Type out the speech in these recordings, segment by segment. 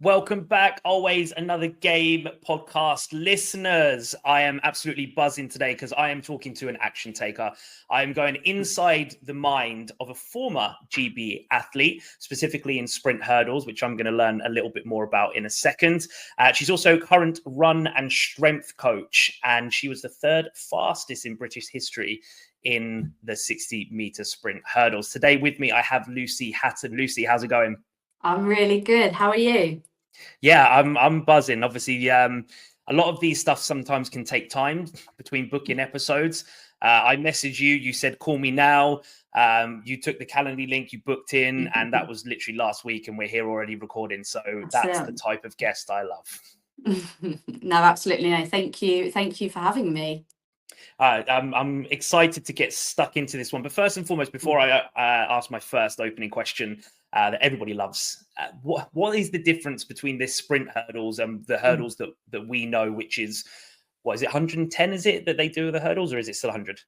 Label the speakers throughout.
Speaker 1: Welcome back. Always another game podcast listeners. I am absolutely buzzing today because I am talking to an action taker. I am going inside the mind of a former GB athlete, specifically in sprint hurdles, which I'm going to learn a little bit more about in a second. She's also current run and strength coach, and she was the third fastest in British history in the 60-meter sprint hurdles. Today with me, I have Lucy Hatton. Lucy, how's it going?
Speaker 2: I'm really good. How are you?
Speaker 1: Yeah, I'm buzzing. Obviously, a lot of these stuff sometimes can take time between booking episodes. I messaged you. You said, call me now. You took the Calendly link, you booked in, and that was literally last week, and we're here already recording. So that's the type of guest I love.
Speaker 2: No, absolutely no. Thank you. Thank you for having me.
Speaker 1: I'm excited to get stuck into this one. But first and foremost, before I ask my first opening question that everybody loves, what is the difference between this sprint hurdles and the hurdles that we know, which is, what is it, 110, is it, that they do the hurdles, or is it still 100?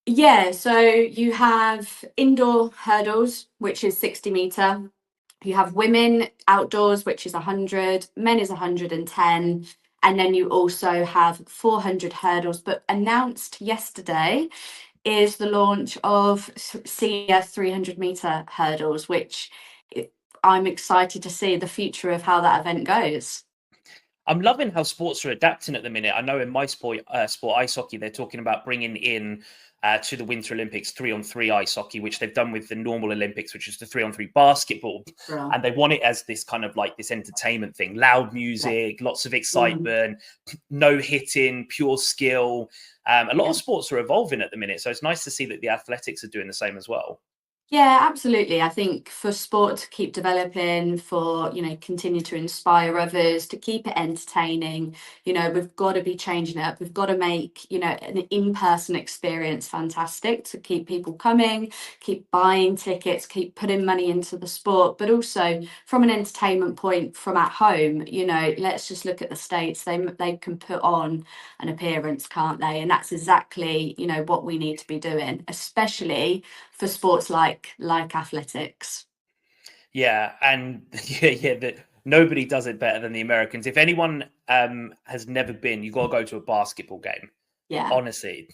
Speaker 2: Yeah, so you have indoor hurdles, which is 60 meter. You have women outdoors, which is 100, men is 110. And then you also have 400 hurdles. But announced yesterday is the launch of senior 300 meter hurdles, which I'm excited to see the future of how that event goes.
Speaker 1: I'm loving how sports are adapting at the minute. I know in my sport, ice hockey, they're talking about bringing in to the Winter Olympics 3-on-3 ice hockey, which they've done with the normal Olympics, which is the 3-on-3 basketball. Yeah. And they want it as this kind of like this entertainment thing, loud music, lots of excitement, no hitting, pure skill. A lot of sports are evolving at the minute. So it's nice to see that the athletics are doing the same as well.
Speaker 2: Yeah, absolutely. I think for sport to keep developing, for, continue to inspire others, to keep it entertaining, we've got to be changing it up. We've got to make, an in-person experience fantastic to keep people coming, keep buying tickets, keep putting money into the sport, but also from an entertainment point from at home, let's just look at the States. They can put on an appearance, can't they? And that's exactly, what we need to be doing, especially for sports like athletics.
Speaker 1: Yeah, and that nobody does it better than the Americans. If anyone has never been, you got to go to a basketball game.
Speaker 2: Yeah,
Speaker 1: honestly,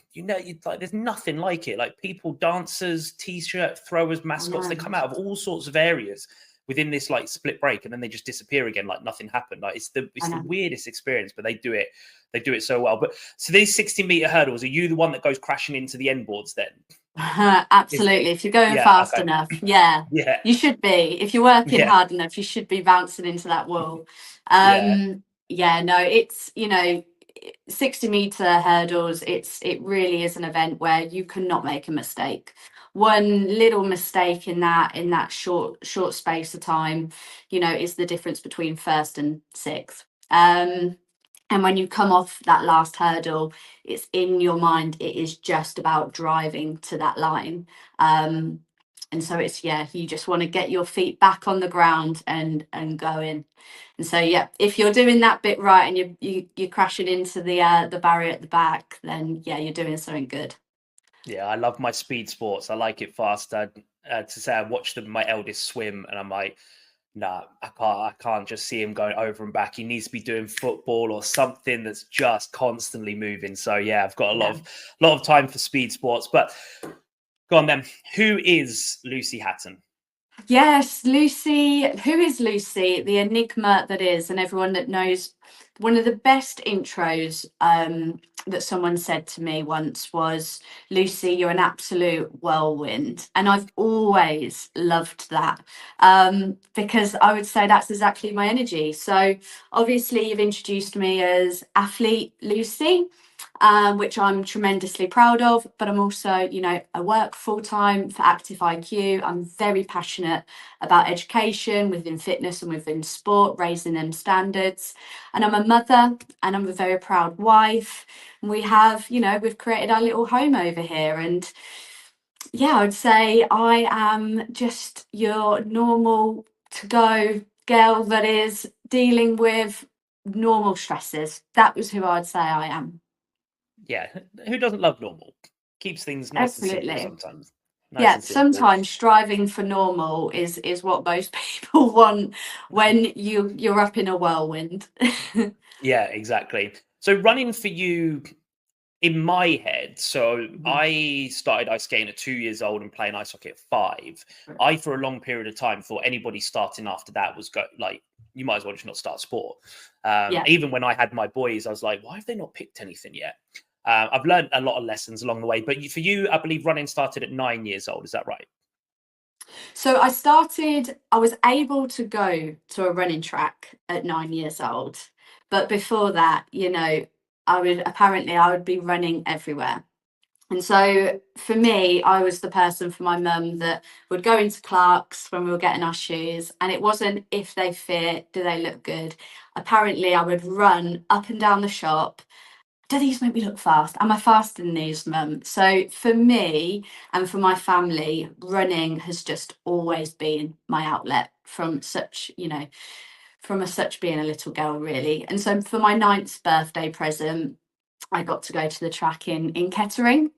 Speaker 1: like there's nothing like it. Like people, dancers, t-shirt throwers, mascots, they come out of all sorts of areas within this like split break, and then they just disappear again, like nothing happened. Like it's the weirdest experience, but they do it so well. But so these 60-meter hurdles, are you the one that goes crashing into the end boards then?
Speaker 2: Absolutely. If you're going fast enough, you should be. If you're working hard enough, you should be bouncing into that wall. It's 60-meter hurdles. It really is an event where you cannot make a mistake. One little mistake in that short space of time, is the difference between first and sixth. And when you come off that last hurdle, it's in your mind, it is just about driving to that line. And so it's, you just want to get your feet back on the ground and go in. And so, if you're doing that bit right and you're crashing into the barrier at the back, then, you're doing something good.
Speaker 1: Yeah, I love my speed sports. I like it fast. To say I watched my eldest swim and I'm like, no, I can't just see him going over and back. He needs to be doing football or something that's just constantly moving. So I've got a lot of time for speed sports. But go on then. Who is Lucy Hatton?
Speaker 2: Yes, Lucy. Who is Lucy? The enigma that is, and everyone that knows. One of the best intros that someone said to me once was, Lucy, you're an absolute whirlwind. And I've always loved that because I would say that's exactly my energy. So obviously you've introduced me as athlete Lucy, which I'm tremendously proud of, but I'm also, I work full-time for Active IQ. I'm very passionate about education within fitness and within sport, raising them standards. And I'm a mother and I'm a very proud wife. And we have, we've created our little home over here. And I'd say I am just your normal to-go girl that is dealing with normal stresses. That was who I'd say I am.
Speaker 1: Yeah, who doesn't love normal? Keeps things nice and simple sometimes. Nice
Speaker 2: Yeah,
Speaker 1: and simple.
Speaker 2: sometimes striving for normal is what most people want when you're up in a whirlwind.
Speaker 1: Yeah, exactly. So running for you, in my head, so
Speaker 2: Mhm.
Speaker 1: I started ice skating at 2 years old and playing ice hockey at 5. I, for a long period of time, thought anybody starting after that was like, you might as well just not start sport.
Speaker 2: Yeah.
Speaker 1: Even when I had my boys, I was like, why have they not picked anything yet? I've learned a lot of lessons along the way, but for you, I believe running started at 9 years old. Is that right?
Speaker 2: So I was able to go to a running track at 9 years old. But before that, I would be running everywhere. And so for me, I was the person for my mum that would go into Clark's when we were getting our shoes. And it wasn't if they fit, do they look good? Apparently, I would run up and down the shop. Do these make me look fast? Am I faster than these, mum? So for me and for my family, running has just always been my outlet from such being a little girl, really. And so for my ninth birthday present, I got to go to the track in Kettering.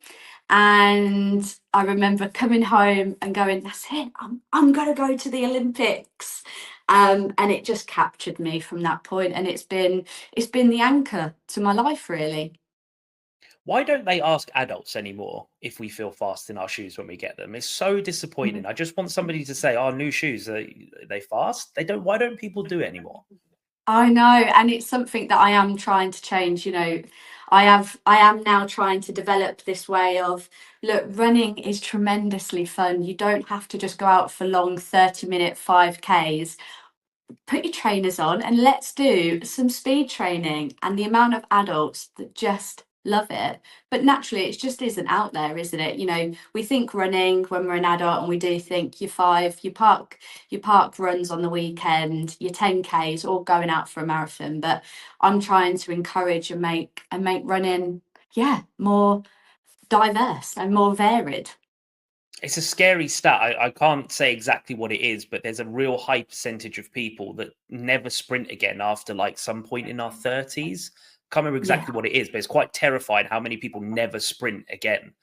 Speaker 2: And I remember coming home and going, that's it, I'm going to go to the Olympics. And it just captured me from that point, and it's been the anchor to my life, really.
Speaker 1: Why don't they ask adults anymore if we feel fast in our shoes when we get them? It's so
Speaker 2: Mhm.
Speaker 1: disappointing. I just want somebody to say, "Oh, new shoes, are they fast?" They don't. Why don't people do it anymore?
Speaker 2: I know, and it's something that I am trying to change. I am now trying to develop this way of, look, running is tremendously fun. You don't have to just go out for long 30-minute 5Ks. Put your trainers on and let's do some speed training. And the amount of adults that just love it. But naturally, it just isn't out there, isn't it? We think running when we're an adult, and we do think your park runs on the weekend, your 10Ks, or going out for a marathon. But I'm trying to encourage and make running, yeah, more diverse and more varied.
Speaker 1: It's a scary stat. I can't say exactly what it is, but there's a real high percentage of people that never sprint again after like some point in our 30s. Can't remember
Speaker 2: Yeah.
Speaker 1: exactly what it is, but it's quite terrifying how many people never sprint again.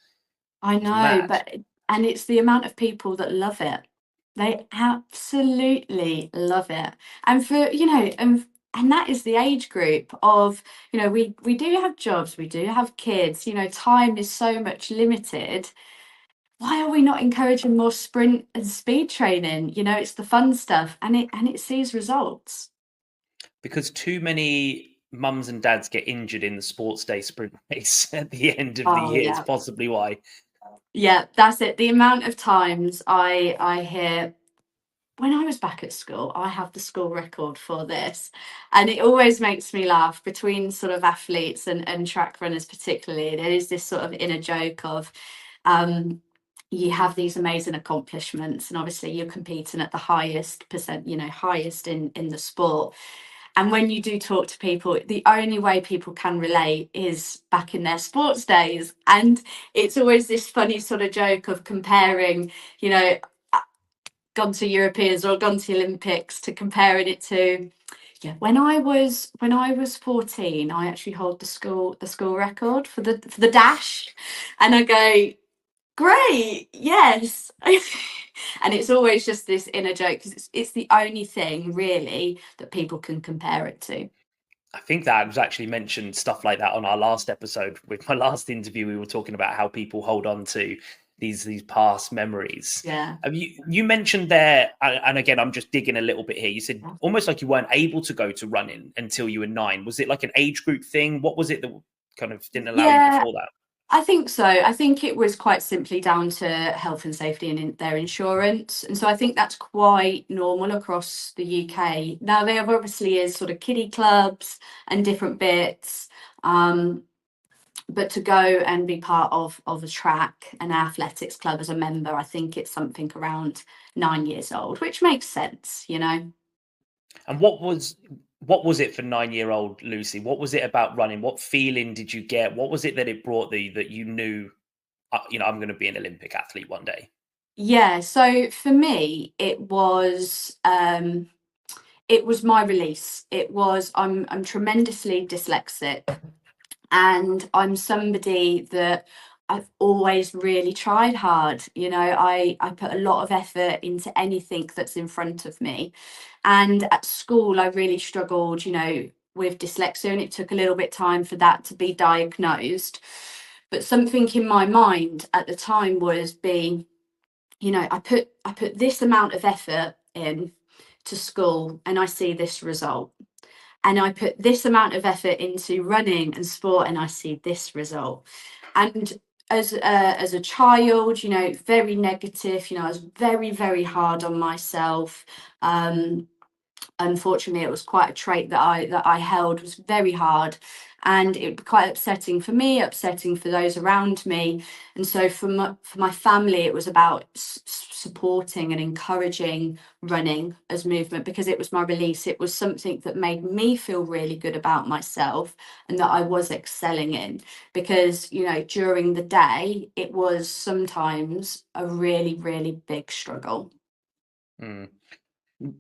Speaker 2: I
Speaker 1: It's
Speaker 2: know,
Speaker 1: mad.
Speaker 2: and it's the amount of people that love it. They absolutely love it. And and that is the age group of, we do have jobs, we do have kids, time is so much limited. Why are we not encouraging more sprint and speed training? It's the fun stuff, and it sees results.
Speaker 1: Because too many mums and dads get injured in the sports day sprint race at the end of the
Speaker 2: Oh
Speaker 1: year. It's
Speaker 2: yeah.
Speaker 1: possibly why.
Speaker 2: Yeah, that's it. The amount of times I hear, when I was back at school, I have the school record for this. And it always makes me laugh between sort of athletes and track runners, particularly. There is this sort of inner joke of, you have these amazing accomplishments, and obviously you're competing at the highest percent, highest in the sport. And when you do talk to people, the only way people can relate is back in their sports days. And it's always this funny sort of joke of comparing, you know, gone to Europeans or gone to the Olympics, to comparing it to, yeah, when I was 14, I actually hold the school record for the dash. And I go, great, yes. And it's always just this inner joke, because it's the only thing really that people can compare it to.
Speaker 1: I think that was actually mentioned stuff like that on our last episode with my last interview. We were talking about how people hold on to these past memories.
Speaker 2: Yeah.
Speaker 1: You mentioned there, and again, I'm just digging a little bit here. You said almost like you weren't able to go to running until you were 9. Was it like an age group thing? What was it that kind of didn't allow you
Speaker 2: Yeah,
Speaker 1: before that?
Speaker 2: I think so. I think it was quite simply down to health and safety and their insurance. And so I think that's quite normal across the UK. Now, there obviously is sort of kiddie clubs and different bits. But to go and be part of a track, an athletics club as a member, I think it's something around 9 years old, which makes sense.
Speaker 1: And what was it for 9-year-old Lucy? What was it about running? What feeling did you get? What was it that it brought the that you knew, I'm going to be an Olympic athlete one day?
Speaker 2: Yeah, so for me, it was my release. I'm tremendously dyslexic, and I'm somebody that I've always really tried hard. You know, I put a lot of effort into anything that's in front of me. And at school, I really struggled, you know, with dyslexia, and it took a little bit time for that to be diagnosed. But something in my mind at the time was being, you know, I put this amount of effort in to school and I see this result. And I put this amount of effort into running and sport and I see this result. And as a child, you know, very negative, you know, I was very, very hard on myself. Unfortunately, it was quite a trait that I held, was very hard, and it was quite upsetting for me, upsetting for those around me. And so for my family, it was about supporting and encouraging running as movement, because it was my release. It was something that made me feel really good about myself and that I was excelling in, because, you know, during the day it was sometimes a really, really big struggle.
Speaker 1: Mm.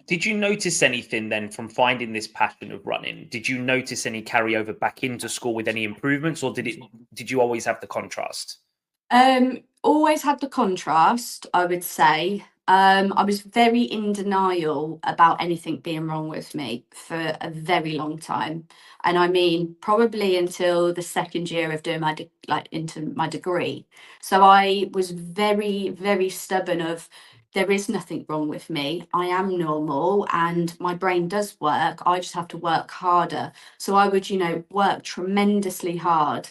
Speaker 1: Did you notice anything then from finding this passion of running? Did you notice any carryover back into school with any improvements, or did you always have the contrast?
Speaker 2: Always had the contrast, I would say. I was very in denial about anything being wrong with me for a very long time. And I mean, probably until the second year of doing like into my degree. So I was very, very stubborn of, there is nothing wrong with me. I am normal and my brain does work. I just have to work harder. So I would, you know, work tremendously hard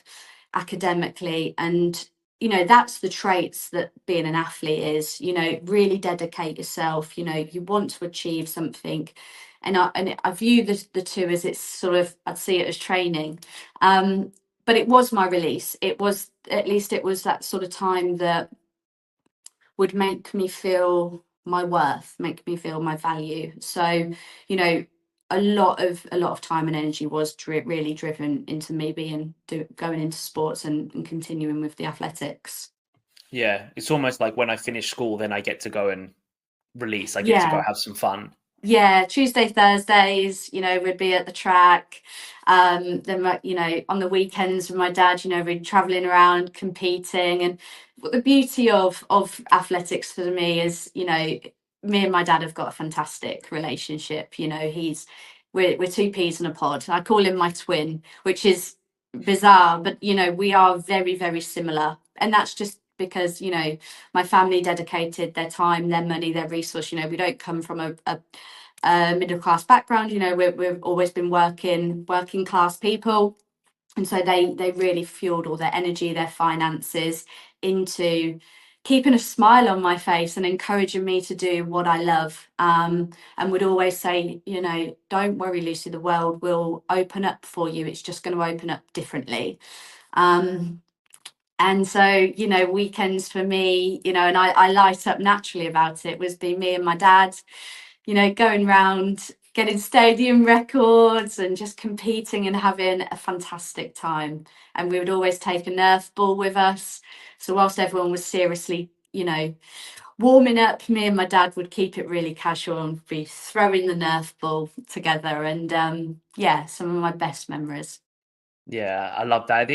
Speaker 2: academically, and you know, that's the traits that being an athlete is. You know, really dedicate yourself. You know, you want to achieve something, and I view the two as, it's sort of, I'd see it as training. But it was my release. It was, at least it was that sort of time that would make me feel my worth, make me feel my value. So, you know, a lot of time and energy was really driven into me going into sports and continuing with the athletics.
Speaker 1: Yeah, it's almost like when I finish school, then I get to go and release. I get to go
Speaker 2: Yeah.
Speaker 1: have some fun.
Speaker 2: Yeah, Tuesday, Thursdays, you know, we'd be at the track. Then, you know, on the weekends with my dad, you know, we'd traveling around competing. And what the beauty of athletics for me is, you know, me and my dad have got a fantastic relationship. You know, we're two peas in a pod. I call him my twin, which is bizarre, but you know, we are very, very similar. And that's just because, you know, my family dedicated their time, their money, their resource. You know, we don't come from a middle class background. You know, we've always been working class people, and so they really fueled all their energy, their finances into keeping a smile on my face and encouraging me to do what I love. And would always say, you know, don't worry, Lucy, the world will open up for you. It's just going to open up differently. And so, you know, weekends for me, you know, and I light up naturally about it, was be me and my dad, you know, going round, getting stadium records and just competing and having a fantastic time. And we would always take a Nerf ball with us. So whilst everyone was seriously, you know, warming up, me and my dad would keep it really casual and be throwing the Nerf ball together. And yeah, some of my best memories.
Speaker 1: Yeah, I love that.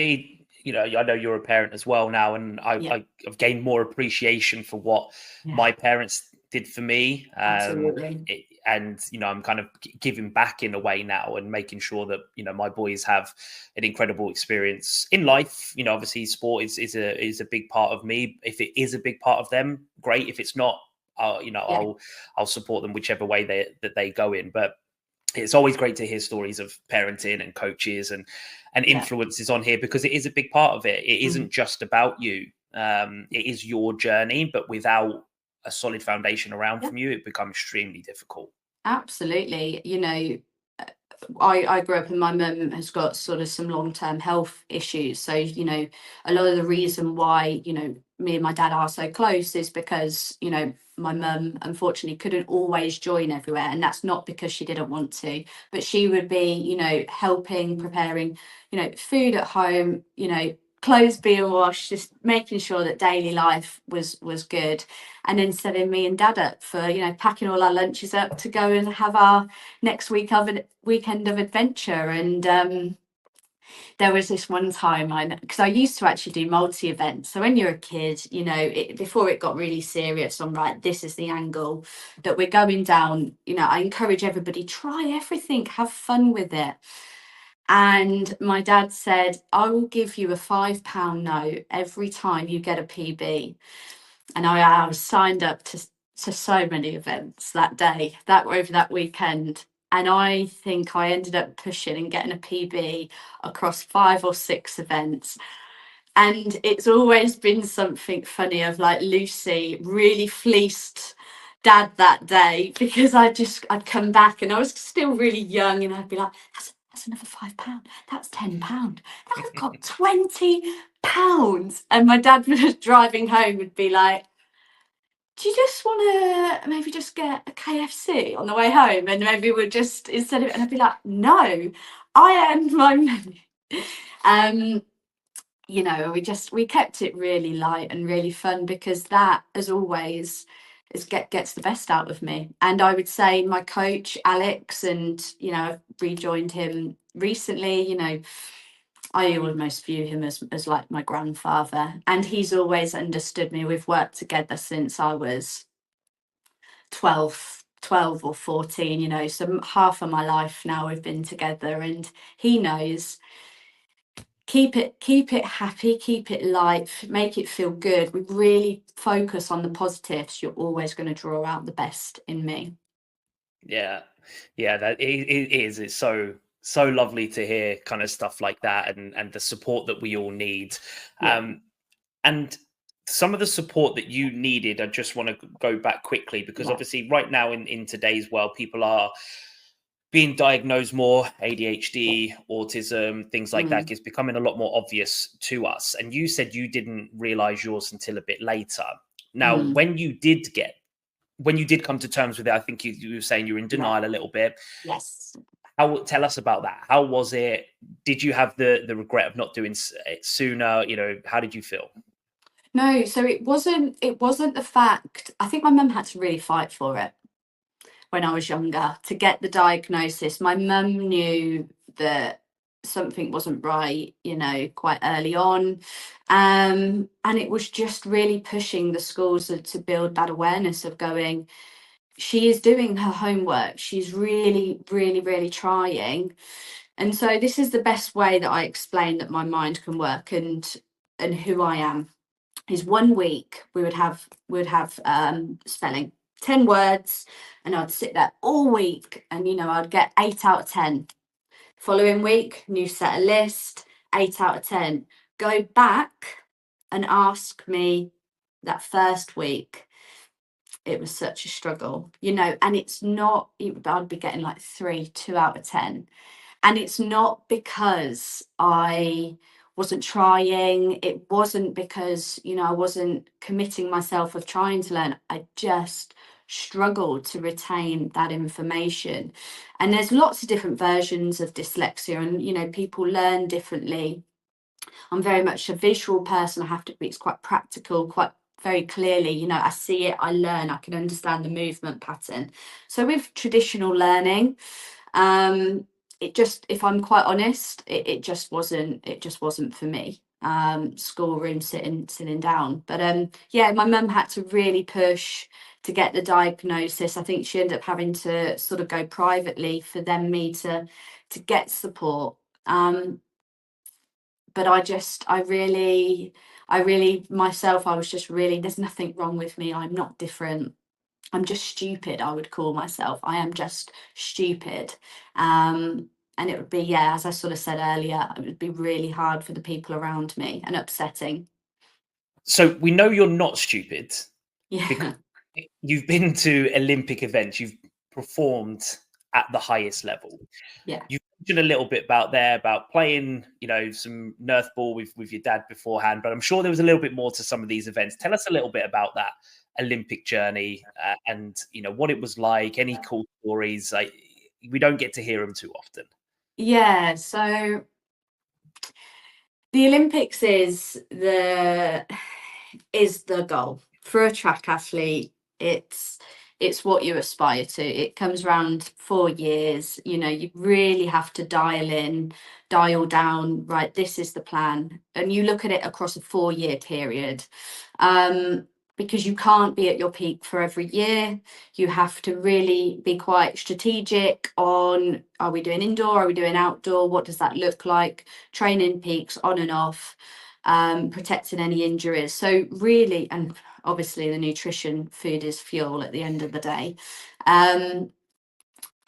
Speaker 1: You know, I know you're a parent as well now, and
Speaker 2: Yeah,
Speaker 1: I've gained more appreciation for what
Speaker 2: yeah,
Speaker 1: my parents did for me.
Speaker 2: absolutely.
Speaker 1: And you know, I'm kind of giving back in a way now, and making sure that, you know, my boys have an incredible experience in life. You know, obviously, sport is a big part of me. If it is a big part of them, great. If it's not, you know,
Speaker 2: Yeah,
Speaker 1: I'll support them whichever way they go in. But it's always great to hear stories of parenting and coaches and
Speaker 2: yeah.
Speaker 1: influences on here, because it is a big part of it. It
Speaker 2: Mm.
Speaker 1: isn't just about you. It is your journey, but without a solid foundation around
Speaker 2: Yeah,
Speaker 1: from you, it becomes extremely difficult.
Speaker 2: absolutely. You know, I grew up and my mum has got sort of some long-term health issues. So, you know, a lot of the reason why, you know, me and my dad are so close is because, you know, my mum unfortunately couldn't always join everywhere. And that's not because she didn't want to, but she would be, you know, helping, preparing, you know, food at home, you know, clothes being washed, just making sure that daily life was good. And then setting me and dad up for, you know, packing all our lunches up to go and have our next weekend of adventure. And There was this one time because I used to actually do multi-events. So when you're a kid, you know, before it got really serious, I'm right, this is the angle that we're going down. You know, I encourage everybody, try everything, have fun with it. And my dad said, I will give you a £5 note every time you get a PB. And I was signed up to so many events that day, that over that weekend. And I think I ended up pushing and getting a PB across 5 or 6 events. And it's always been something funny of like Lucy really fleeced dad that day, because I'd come back and I was still really young and I'd be like, that's another £5. That's £10. Now I've got £20. And my dad was driving home would be like, do you just want to maybe just get a KFC on the way home? And maybe we'll just, instead of, and I'd be like, no, I earned my money. You know, we kept it really light and really fun, because that, as always, gets the best out of me. And I would say my coach, Alex, and, you know, I've rejoined him recently, you know, I almost view him as like my grandfather, and he's always understood me. We've worked together since I was 12 or 14, you know, so half of my life now we've been together, and he knows, keep it happy, keep it light, make it feel good. We really focus on the positives. You're always going to draw out the best in me.
Speaker 1: Yeah, that it is. It's so lovely to hear kind of stuff like that, and the support that we all need.
Speaker 2: Yeah.
Speaker 1: And some of the support that you needed, I just want to go back quickly, because
Speaker 2: Yeah.
Speaker 1: obviously right now in today's world, people are being diagnosed more. ADHD, autism, things like that is becoming a lot more obvious to us. And you said you didn't realize yours until a bit later. Now, when you did come to terms with it, I think you were saying you were in denial a little bit.
Speaker 2: Yes.
Speaker 1: Tell us about that. How was it? Did you have the regret of not doing it sooner? You know, how did you feel?
Speaker 2: No, so it wasn't the fact. I think my mum had to really fight for it when I was younger to get the diagnosis. My mum knew that something wasn't right, you know, quite early on. And it was just really pushing the schools to build that awareness of going, she is doing her homework. She's really, really, really trying. And so this is the best way that I explain that my mind can work and who I am. Is 1 week we would have spelling 10 words, and I'd sit there all week, and you know, I'd get 8 out of 10. Following week, new set of list, 8 out of 10. Go back and ask me that first week, it was such a struggle, you know. And it's not, I'd be getting like 2 out of 10. And it's not because I wasn't trying. It wasn't because, you know, I wasn't committing myself of trying to learn. I just struggled to retain that information. And there's lots of different versions of dyslexia, and, you know, people learn differently. I'm very much a visual person. I have to be, it's quite practical, quite very clearly, you know, I see it, I learn, I can understand the movement pattern. So with traditional learning, it just, if I'm quite honest, it just wasn't for me. Schoolroom sitting down. But yeah, my mum had to really push to get the diagnosis. I think she ended up having to sort of go privately for me to get support. But I really myself, I was just really, there's nothing wrong with me. I'm not different. I'm just stupid, I would call myself. I am just stupid. And it would be, yeah, as I sort of said earlier, it would be really hard for the people around me and upsetting.
Speaker 1: So we know you're not stupid because
Speaker 2: Yeah.
Speaker 1: you've been to Olympic events, you've performed at the highest level.
Speaker 2: Yeah.
Speaker 1: You mentioned a little bit about playing, you know, some Nerf ball with your dad beforehand, but I'm sure there was a little bit more to some of these events. Tell us a little bit about that Olympic journey, and you know what it was like. Any cool stories? We don't get to hear them too often.
Speaker 2: Yeah. So the Olympics is the goal for a track athlete. it's what you aspire to. It comes around 4 years. You know, you really have to dial down, right, this is the plan. And you look at it across a 4-year period. Because you can't be at your peak for every year. You have to really be quite strategic on, are we doing indoor, are we doing outdoor, what does that look like, training peaks on and off, protecting any injuries. So really, and obviously the nutrition, food is fuel at the end of the day. And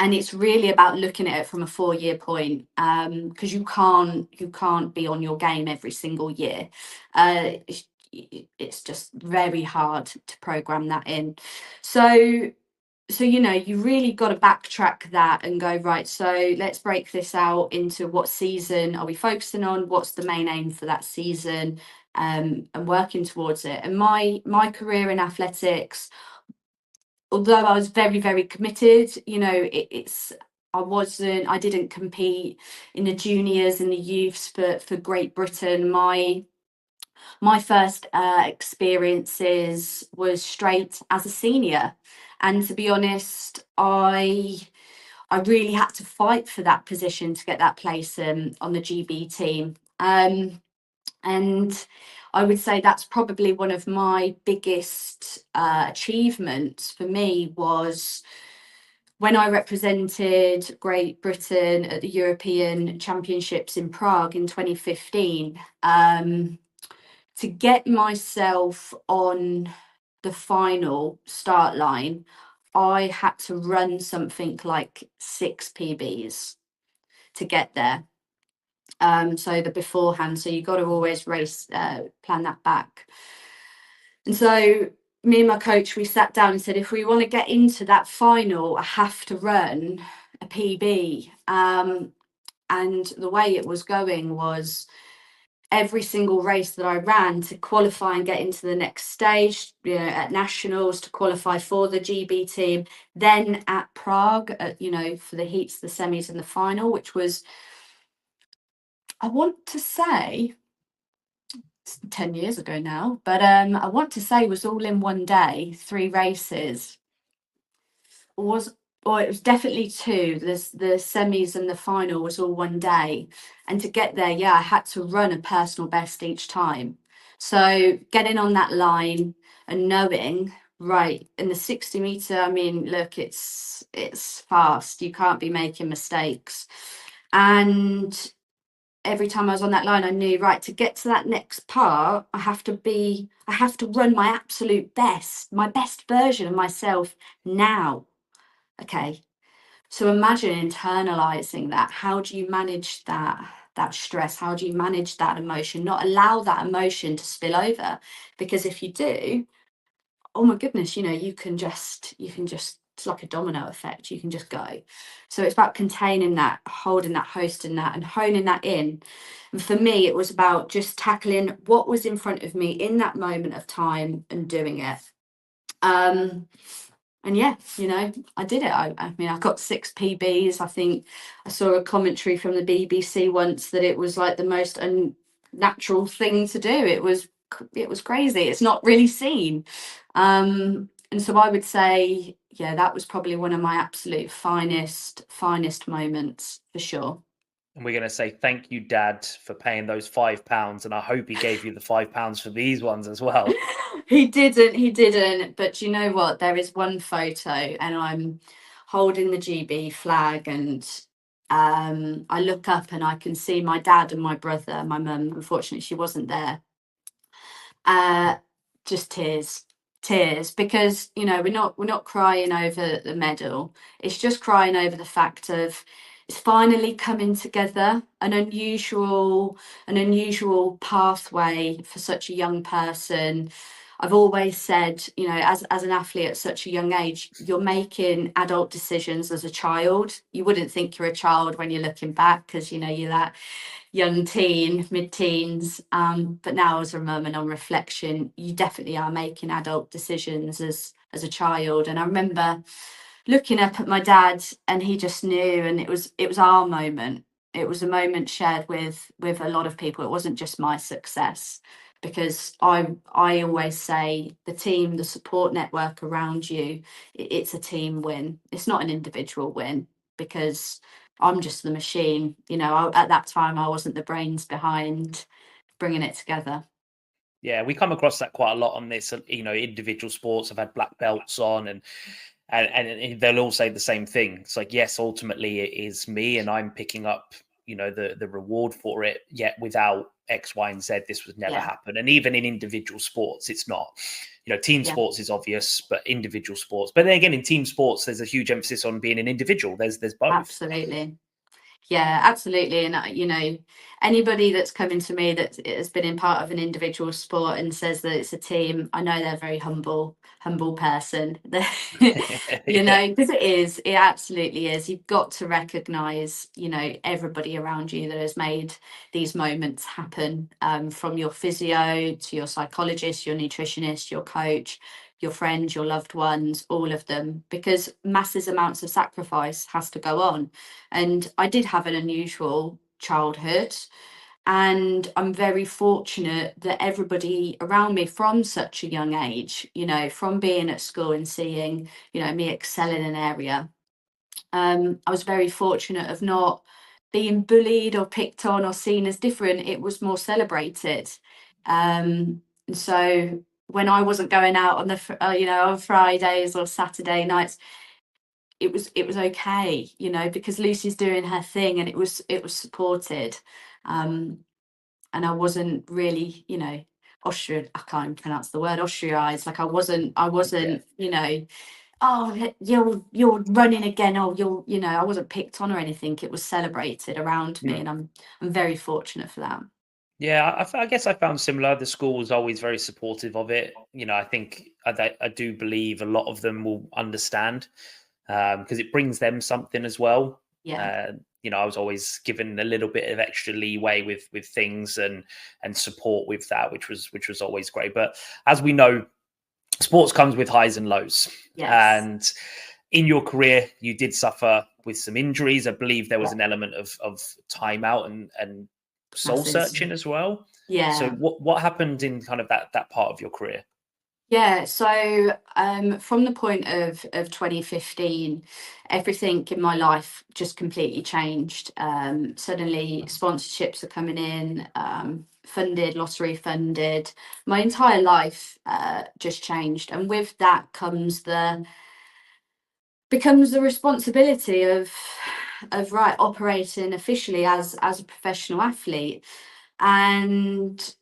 Speaker 2: it's really about looking at it from a 4-year point, because you can't be on your game every single year. It's just very hard to program that in. So you know, you really got to backtrack that and go, right, so let's break this out into what season are we focusing on, what's the main aim for that season, and working towards it. And my career in athletics, although I was very, very committed, you know, I didn't compete in the juniors and the youths for Great Britain. My first experiences was straight as a senior, and to be honest, I really had to fight for that position to get that place on the GB team. And I would say that's probably one of my biggest achievements for me, was when I represented Great Britain at the European Championships in Prague in 2015. To get myself on the final start line, I had to run something like 6 PBs to get there. So the beforehand, so you got to always plan that back. And so me and my coach, we sat down and said, if we want to get into that final, I have to run a PB. And the way it was going was, every single race that I ran to qualify and get into the next stage, you know, at nationals, to qualify for the GB team, then at Prague, you know, for the heats, the semis and the final, which was, I want to say, 10 years ago now, but I want to say was all in one day, 3 races. Or it was definitely 2. The semis and the final was all one day. And to get there, yeah, I had to run a personal best each time. So getting on that line and knowing, right, in the 60 meter, I mean, look, it's fast. You can't be making mistakes. And every time I was on that line, I knew, right, to get to that next part, I have to run my absolute best, my best version of myself now. Okay, so imagine internalizing that. How do you manage that stress? How do you manage that emotion? Not allow that emotion to spill over, because if you do, oh my goodness, you know, you can just it's like a domino effect. You can just go. So it's about containing that, holding that, hosting that, and honing that in. And for me, it was about just tackling what was in front of me in that moment of time and doing it. And yeah, you know, I did it. I mean, I got 6 PBs. I think I saw a commentary from the BBC once that it was like the most unnatural thing to do. It was crazy. It's not really seen. And so I would say, yeah, that was probably one of my absolute finest moments for sure.
Speaker 1: And we're going to say thank you, Dad, for paying those £5. And I hope he gave you the £5 for these ones as well.
Speaker 2: He didn't. But you know what? There is one photo and I'm holding the GB flag, and I look up and I can see my dad and my brother. My mum, unfortunately, she wasn't there. Just tears, because, you know, we're not crying over the medal. It's just crying over the fact of, it's finally coming together. An unusual pathway for such a young person. I've always said, you know, as an athlete at such a young age, you're making adult decisions as a child. You wouldn't think you're a child when you're looking back, because, you know, you're that young teen, mid-teens. But now, as a mum and on reflection, you definitely are making adult decisions as a child. And I remember looking up at my dad, and he just knew, and it was our moment. It was a moment shared with a lot of people. It wasn't just my success. because I always say the team, the support network around you, it's a team win. It's not an individual win, because I'm just the machine. At that time, I wasn't the brains behind bringing it together.
Speaker 1: Yeah, we come across that quite a lot on this. Individual sports. I've had black belts on, and they'll all say the same thing. It's like, yes, ultimately it is me, and I'm picking up, the reward for it. Yet without X, Y, and Z, this would never happen. And even in individual sports, it's not. Team sports is obvious, but individual sports. But then again, in team sports, there's a huge emphasis on being an individual. There's both.
Speaker 2: Absolutely. Yeah, absolutely. And, anybody that's coming to me that has been in part of an individual sport and says that it's a team, I know they're a very humble person. Because it absolutely is. You've got to recognize, everybody around you that has made these moments happen, from your physio to your psychologist, your nutritionist, your coach, your friends, your loved ones, all of them, because massive amounts of sacrifice has to go on. And I did have an unusual childhood, and I'm very fortunate that everybody around me from such a young age, from being at school and seeing, me excel in an area, I was very fortunate of not being bullied or picked on or seen as different. It was more celebrated. And so when I wasn't going out on on Fridays or Saturday nights, it was okay, because Lucy's doing her thing, and it was supported. And I wasn't really, I can't even pronounce the word, ostracized. Like I wasn't, oh, you're running again, oh, I wasn't picked on or anything. It was celebrated around me, and I'm very fortunate for that.
Speaker 1: Yeah, I guess I found similar. The school was always very supportive of it. I think I do believe a lot of them will understand, because it brings them something as well.
Speaker 2: Yeah.
Speaker 1: I was always given a little bit of extra leeway with things and support with that, which was always great. But as we know, sports comes with highs and lows.
Speaker 2: Yes.
Speaker 1: And in your career, you did suffer with some injuries. I believe there was an element of time out and soul searching as well.
Speaker 2: Yeah.
Speaker 1: So what happened in kind of that part of your career?
Speaker 2: Yeah, so from the point of 2015, everything in my life just completely changed. Suddenly, sponsorships are coming in, funded, lottery funded. My entire life just changed, and with that becomes the responsibility of right, operating officially as a professional athlete. And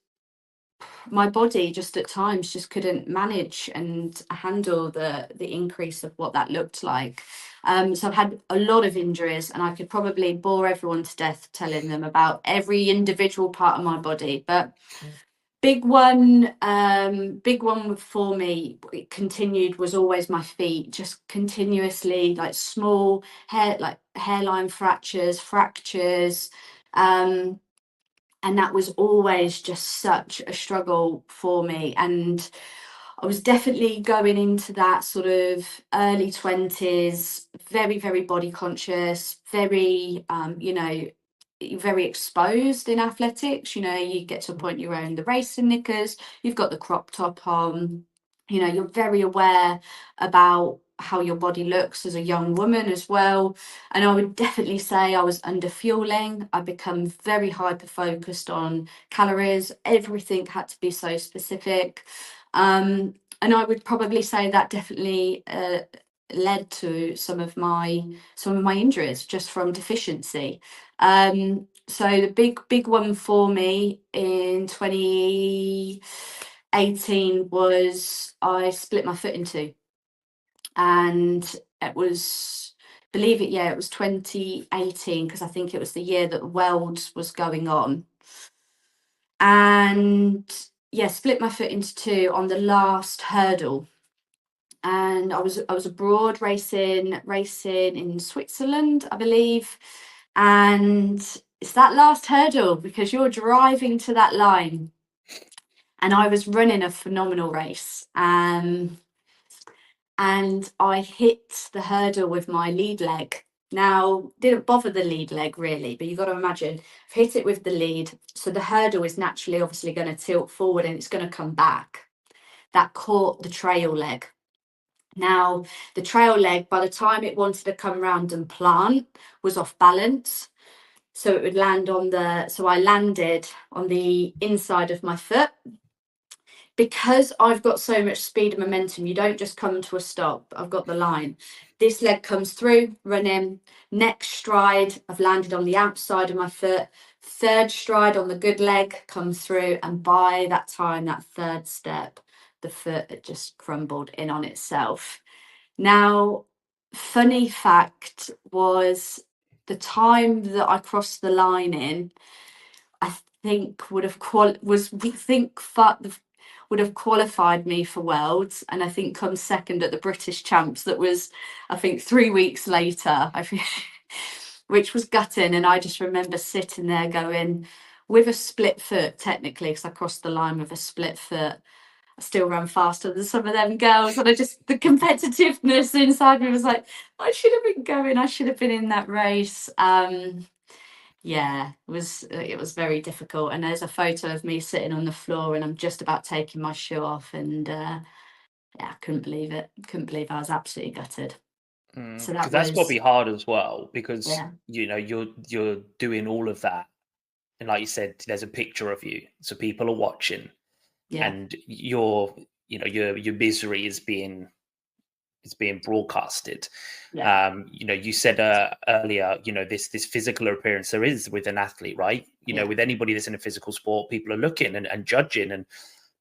Speaker 2: my body just at times just couldn't manage and handle the increase of what that looked like. So I've had a lot of injuries, and I could probably bore everyone to death telling them about every individual part of my body. But big one for me, it continued, was always my feet, just continuously, like small hairline fractures. And that was always just such a struggle for me. And I was definitely going into that sort of early 20s, very, very body conscious, very, very exposed in athletics. You get to a point you're wearing the racing knickers, you've got the crop top on, you're very aware about how your body looks as a young woman as well. And I would definitely say I was under fueling. I become very hyper focused on calories. Everything had to be so specific. And I would probably say that definitely led to some of my injuries just from deficiency. So the big one for me in 2018 was I split my foot in two. And it was, believe it, yeah, it was 2018, because I think it was the year that Worlds was going on. And yeah, split my foot into two on the last hurdle. And I was abroad racing in Switzerland, I believe. And it's that last hurdle, because you're driving to that line. And I was running a phenomenal race. And I hit the hurdle with my lead leg, Now, didn't bother the lead leg really, but you've got to imagine, I've hit it with the lead. So the hurdle is naturally obviously going to tilt forward and it's going to come back. That caught the trail leg. Now, the trail leg, by the time it wanted to come round and plant, was off balance. So it would land on so I landed on the inside of my foot. Because I've got so much speed and momentum, you don't just come to a stop. I've got the line. This leg comes through, run in. Next stride, I've landed on the outside of my foot. Third stride on the good leg comes through. And by that time, that third step, the foot had just crumbled in on itself. Now, funny fact was the time that I crossed the line in, I think would have would have qualified me for Worlds, and I think come second at the British Champs. That was, I think, 3 weeks later. Which was gutting, and I just remember sitting there going, with a split foot, technically, because I crossed the line with a split foot. I still ran faster than some of them girls, and the competitiveness inside me was like, I should have been going. I should have been in that race. Yeah, it was very difficult. And there's a photo of me sitting on the floor and I'm just about taking my shoe off, and yeah, I couldn't believe it. Couldn't believe I was absolutely gutted. So
Speaker 1: Because
Speaker 2: that
Speaker 1: that's got to
Speaker 2: was,
Speaker 1: be hard as well, because
Speaker 2: yeah,
Speaker 1: you're doing all of that, and like you said, there's a picture of you, so people are watching,
Speaker 2: yeah,
Speaker 1: and your misery is being broadcasted.
Speaker 2: yeah,
Speaker 1: You said earlier, this physical appearance there is with an athlete, right?
Speaker 2: yeah,
Speaker 1: With anybody that's in a physical sport, people are looking and judging, and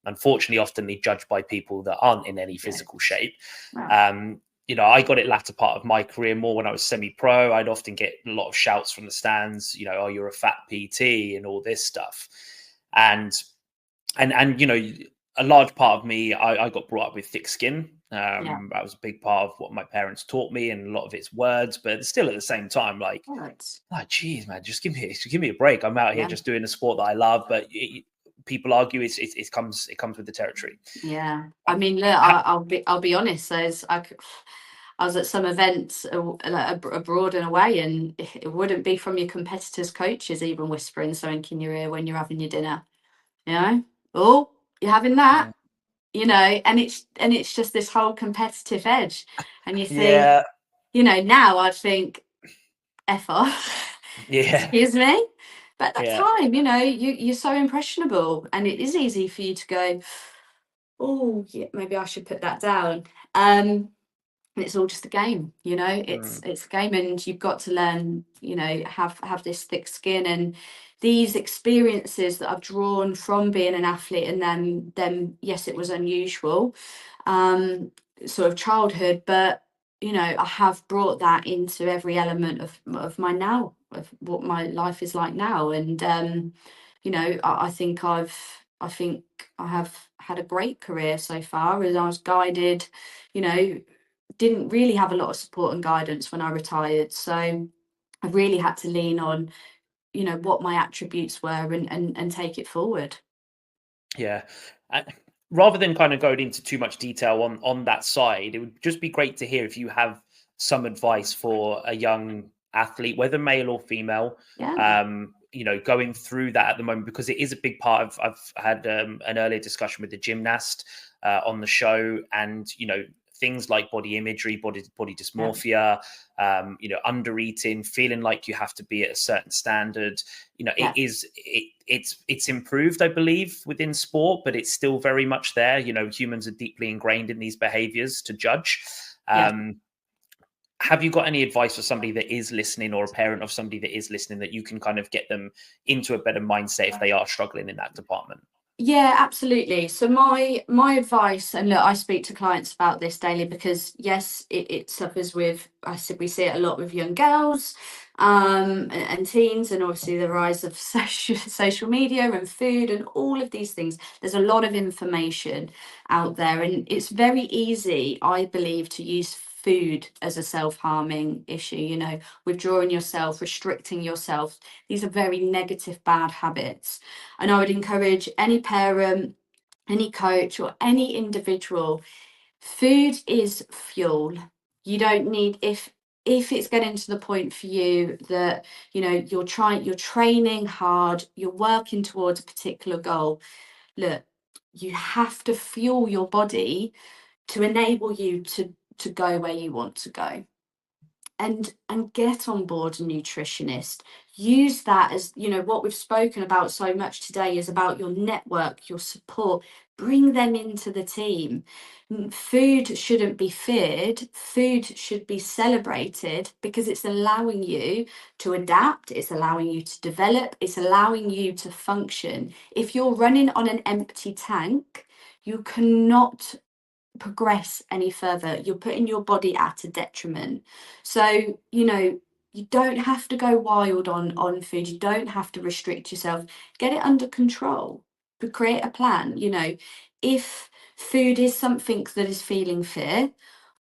Speaker 1: unfortunately often they judge by people that aren't in any
Speaker 2: yeah.
Speaker 1: physical shape.
Speaker 2: Wow.
Speaker 1: I got it latter part of my career more when I was semi-pro. I'd often get a lot of shouts from the stands, oh, you're a fat PT and all this stuff. And a large part of me, I got brought up with thick skin.
Speaker 2: Yeah.
Speaker 1: That was a big part of what my parents taught me, and a lot of it's words, but still at the same time, like,
Speaker 2: Oh, it's,
Speaker 1: oh, geez, man, just give me a break. I'm out here
Speaker 2: yeah,
Speaker 1: just doing a sport that I love, but people argue it comes with the territory.
Speaker 2: yeah. I
Speaker 1: Um,
Speaker 2: mean, look,
Speaker 1: ha-
Speaker 2: I'll be honest. I was at some events like abroad and away, and it wouldn't be from your competitors' coaches even whispering something in your ear when you're having your dinner. Oh, you're having that,
Speaker 1: Mm.
Speaker 2: and it's just this whole competitive edge, and you think,
Speaker 1: Yeah,
Speaker 2: now I'd think, F off,
Speaker 1: yeah,
Speaker 2: excuse me. But at that
Speaker 1: yeah.
Speaker 2: time, you're so impressionable, and it is easy for you to go, oh, yeah, maybe I should put that down. And it's all just a game,
Speaker 1: Mm.
Speaker 2: it's a game, and you've got to learn, have this thick skin, and these experiences that I've drawn from being an athlete, and then yes, it was unusual, sort of childhood, but I have brought that into every element of my now, of what my life is like now, and I think I have had a great career so far, as I was guided, you know didn't really have a lot of support and guidance when I retired. So I really had to lean on, what my attributes were, and take it forward.
Speaker 1: Yeah. Uh, Rather than kind of going into too much detail on that side, it would just be great to hear if you have some advice for a young athlete, whether male or female,
Speaker 2: Yeah.
Speaker 1: going through that at the moment, because it is a big part of. I've had an earlier discussion with the gymnast on the show, and things like body imagery, body
Speaker 2: Yeah.
Speaker 1: dysmorphia, under eating, feeling like you have to be at a certain standard.
Speaker 2: Yeah.
Speaker 1: It's improved, I believe, within sport, but it's still very much there. Humans are deeply ingrained in these behaviors to judge.
Speaker 2: Yeah.
Speaker 1: Have you got any advice for somebody that is listening, or a parent of somebody that is listening, that you can kind of get them into a better mindset if they are struggling in that department?
Speaker 2: Yeah, absolutely. So my advice, and look, I speak to clients about this daily, because yes, it suffers with, I said, we see it a lot with young girls, and teens, and obviously the rise of social media and food and all of these things. There's a lot of information out there, and it's very easy, I believe, to use food as a self-harming issue, withdrawing yourself, restricting yourself. These are very negative, bad habits. And I would encourage any parent, any coach, or any individual, food is fuel. You don't need, if it's getting to the point for you that, you know, you're training hard, you're working towards a particular goal, look, you have to fuel your body to enable you to go where you want to go. And get on board a nutritionist. Use that, as you know, what we've spoken about so much today is about your network, your support. Bring them into the team. Food shouldn't be feared. Food should be celebrated, because it's allowing you to adapt, it's allowing you to develop, it's allowing you to function. If you're running on an empty tank, you cannot progress any further. You're putting your body at a detriment. So, you know, you don't have to go wild on food. You don't have to restrict yourself. Get it under control. But create a plan. You know, if food is something that is feeling fear,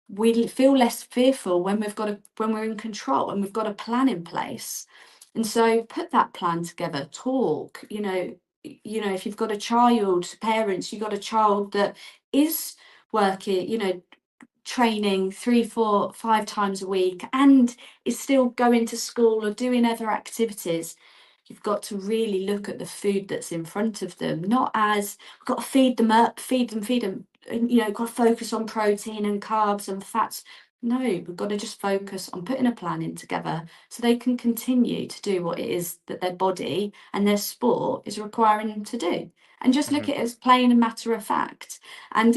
Speaker 2: we feel less fearful when when we're in control and we've got a plan in place. And so put that plan together. Talk. You know, if you've got a child, parents, you've got a child that is working, you know, training 3, 4, 5 times a week and is still going to school or doing other activities, you've got to really look at the food that's in front of them, not as we've got to feed them up, feed them, and, you know, got to focus on protein and carbs and fats. No, we've got to just focus on putting a plan in together so they can continue to do what it is that their body and their sport is requiring them to do. And just look at it as plain and matter of fact. And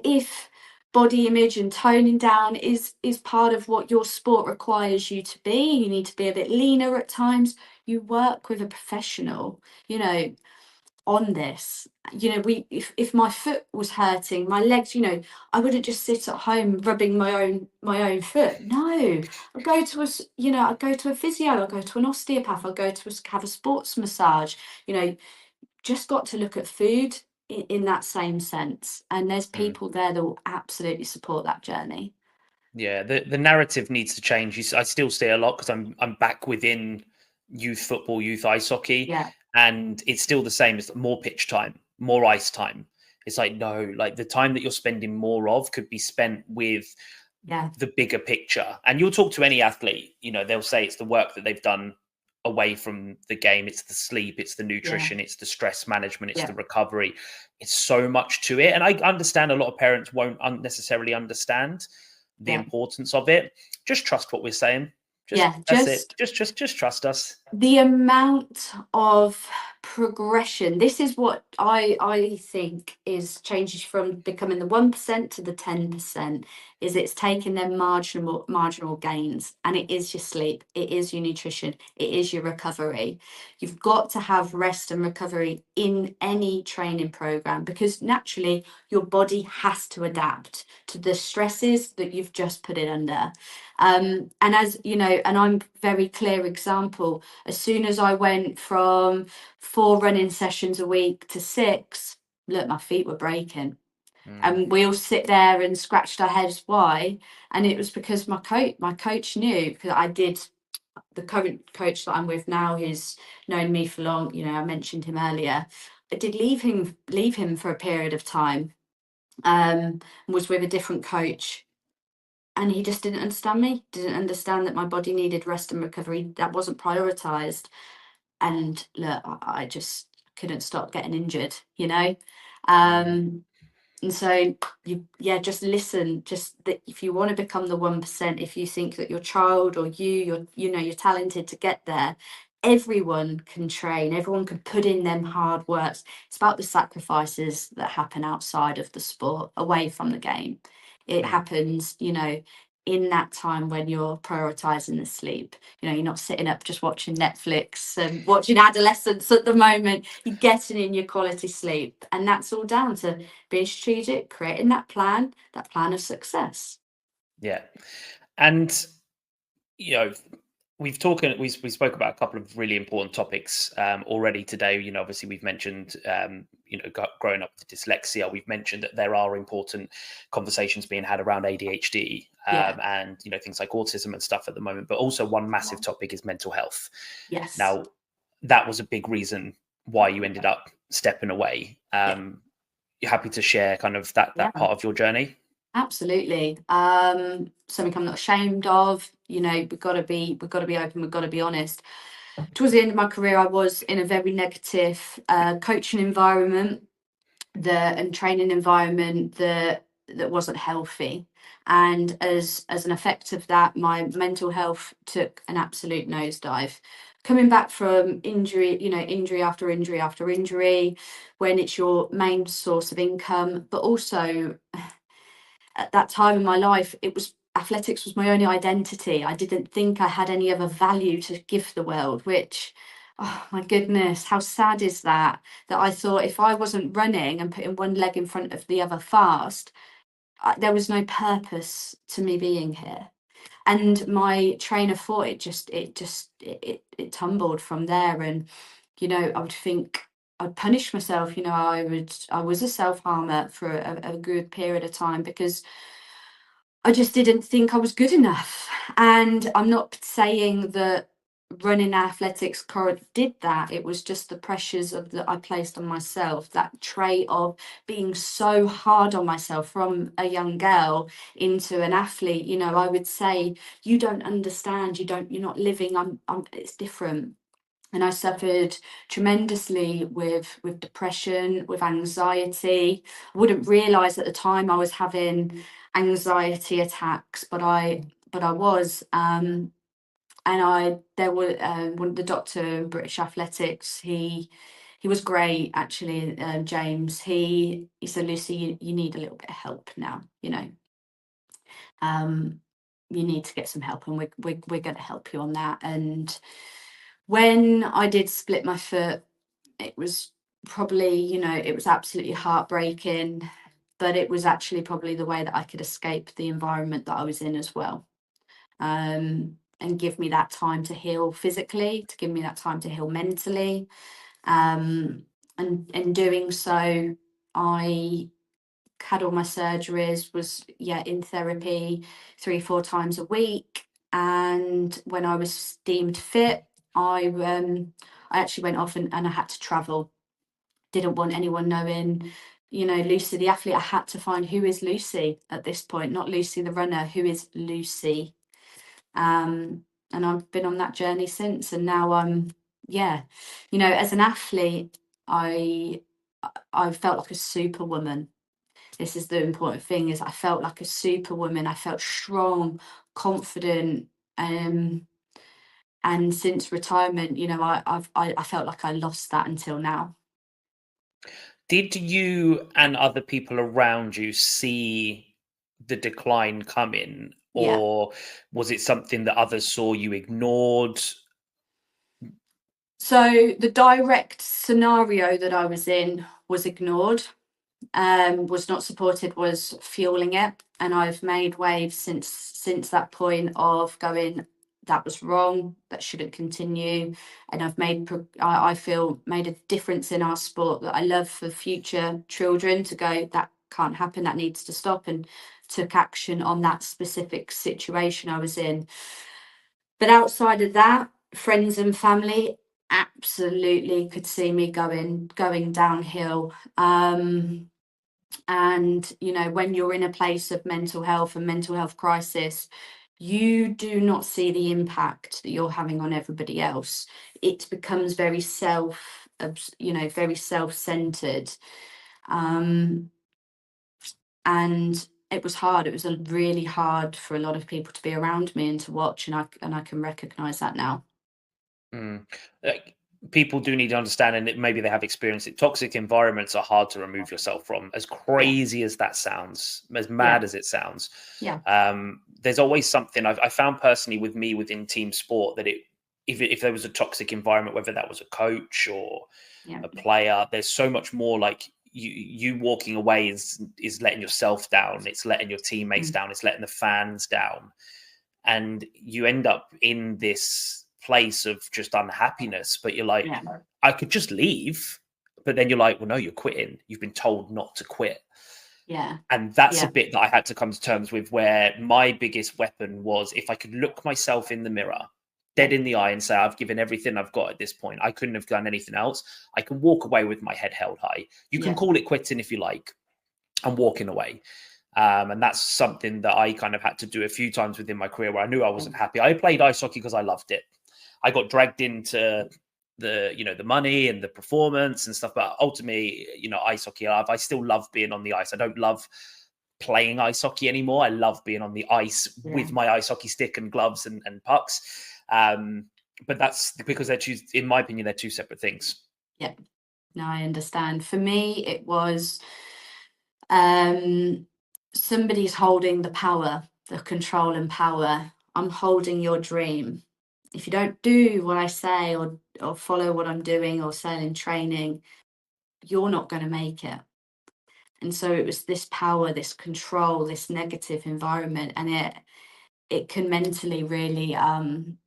Speaker 2: if body image and toning down is part of what your sport requires you to be, you need to be a bit leaner at times, you work with a professional, you know, on this. You know, if my foot was hurting, my legs, you know, I wouldn't just sit at home rubbing my own foot. No, I'd go to I'd go to a physio, I'd go to an osteopath, I'd go to have a sports massage. You know, just got to look at food in that same sense. And there's people there that will absolutely support that journey.
Speaker 1: Yeah, the narrative needs to change. I still see a lot because I'm back within youth football, youth ice hockey,
Speaker 2: Yeah.
Speaker 1: and it's still the same. It's more pitch time, more ice time. It's like, no, like the time that you're spending more of could be spent with the bigger picture. And you'll talk to any athlete, you know, they'll say it's the work that they've done away from the game. It's the sleep, it's the nutrition, it's the stress management, it's the recovery. It's so much to it. And I understand a lot of parents won't necessarily understand the importance of it. Just trust what we're saying. Just trust us.
Speaker 2: The amount of progression, this is what I think is changes from becoming the 1% to the 10%, is it's taking their marginal gains, and it is your sleep, it is your nutrition, it is your recovery. You've got to have rest and recovery in any training program, because naturally your body has to adapt to the stresses that you've just put it under. And as you know, and I'm very clear example, as soon as I went from 4 running sessions a week to 6, look, my feet were breaking. And we all sit there and scratched our heads why. And it was because my coach knew, because the current coach that I'm with now, who's known me for long, you know, I mentioned him earlier. I did leave him for a period of time, was with a different coach. And he just didn't understand me, didn't understand that my body needed rest and recovery. That wasn't prioritized. And look, I just couldn't stop getting injured, you know? And so just listen, just that if you want to become the 1%, if you think that your child or you're talented to get there, everyone can train, everyone can put in them hard works. It's about the sacrifices that happen outside of the sport, away from the game. It happens, you know, in that time when you're prioritizing the sleep. You know, you're not sitting up just watching Netflix and watching adolescence at the moment. You're getting in your quality sleep, and that's all down to being strategic, creating that plan of success.
Speaker 1: Yeah. And you know, we spoke about a couple of really important topics already today. You know, obviously we've mentioned growing up with dyslexia. We've mentioned that there are important conversations being had around ADHD and you know, things like autism and stuff at the moment. But also one massive topic is mental health.
Speaker 2: Yes.
Speaker 1: Now, that was a big reason why you ended up stepping away. You're happy to share kind of that part of your journey?
Speaker 2: Absolutely. Something I'm not ashamed of. You know, we've got to be open. We've got to be honest. Towards the end of my career, I was in a very negative coaching environment, and training environment that wasn't healthy. And as an effect of that, my mental health took an absolute nosedive. Coming back from injury, you know, injury after injury after injury, when it's your main source of income, but also at that time in my life, athletics was my only identity. I didn't think I had any other value to give the world, which, oh my goodness, how sad is that? That I thought if I wasn't running and putting one leg in front of the other fast, there was no purpose to me being here. And my train of thought, it tumbled from there. And, you know, I would think I'd punish myself. You know, I was a self-harmer for a good period of time because I just didn't think I was good enough. And I'm not saying that running athletics did that. It was just the pressures that I placed on myself, that trait of being so hard on myself from a young girl into an athlete. You know, I would say, you don't understand, you're not living, it's different. And I suffered tremendously with depression, with anxiety. I wouldn't realize at the time I was having anxiety attacks, but I was. And there were one of the doctor in British Athletics. He was great, actually. James. He said, Lucy, you need a little bit of help now. You know, you need to get some help, and we're going to help you on that. And when I did split my foot, it was probably, you know, it was absolutely heartbreaking, but it was actually probably the way that I could escape the environment that I was in as well. And give me that time to heal physically, to give me that time to heal mentally. And in doing so, I had all my surgeries, was in therapy 3-4 times a week. And when I was deemed fit, I actually went off and I had to travel. Didn't want anyone knowing, you know, Lucy the athlete. I had to find, who is Lucy at this point, not Lucy the runner, who is Lucy. And I've been on that journey since. And now I'm, you know, as an athlete, I felt like a superwoman. This is the important thing, is I felt like a superwoman. I felt strong, confident. And since retirement, you know, I felt like I lost that until now.
Speaker 1: Did you and other people around you see the decline coming,
Speaker 2: Yeah.
Speaker 1: or was it something that others saw you ignored?
Speaker 2: So the direct scenario that I was in was ignored, was not supported, was fueling it. And I've made waves since that point of going, that was wrong, that shouldn't continue. And I've I feel made a difference in our sport that I love for future children to go, that can't happen, that needs to stop, and took action on that specific situation I was in. But outside of that, friends and family absolutely could see me going downhill. And, you know, when you're in a place of mental health and mental health crisis, you do not see the impact that you're having on everybody else. It becomes very very self-centered. And it was hard. It was really hard for a lot of people to be around me and to watch. And I can recognize that now.
Speaker 1: Like, people do need to understand, and maybe they have experienced it. Toxic environments are hard to remove yourself from. As crazy as that sounds, as mad as it sounds, there's always something. I found personally with me within team sport that if there was a toxic environment, whether that was a coach or a player, there's so much more. Like you walking away is letting yourself down. It's letting your teammates down. It's letting the fans down, and you end up in this place of just unhappiness. But you're like, I could just leave, but then you're like, well, no, you're quitting. You've been told not to quit. And that's a bit that I had to come to terms with, where my biggest weapon was, if I could look myself in the mirror dead in the eye and say, I've given everything I've got at this point, I couldn't have done anything else, I can walk away with my head held high. You can call it quitting if you like. I'm walking away. And that's something that I kind of had to do a few times within my career where I knew I wasn't happy. I played ice hockey because I loved it. I got dragged into the money and the performance and stuff, but ultimately, ice hockey, I still love being on the ice. I don't love playing ice hockey anymore. I love being on the ice with my ice hockey stick and gloves and pucks. But that's because in my opinion, they're two separate things.
Speaker 2: Yeah, no, I understand. For me, it was somebody's holding the power, the control and power. I'm holding your dream. If you don't do what I say or follow what I'm doing or say in training, you're not going to make it. And so it was this power, this control, this negative environment, and it can mentally really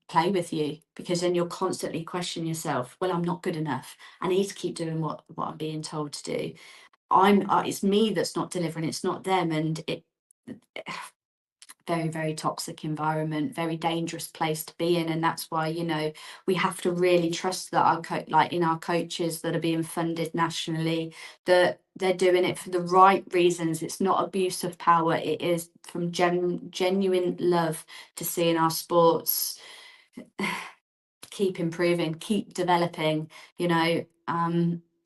Speaker 2: play with you, because then you're constantly questioning yourself. Well, I'm not good enough. I need to keep doing what I'm being told to do. It's me that's not delivering. It's not them, and it very, very toxic environment, very dangerous place to be in. And that's why, we have to really trust that our coaches that are being funded nationally, that they're doing it for the right reasons. It's not abuse of power. It is from genuine love to seeing our sports keep improving, keep developing,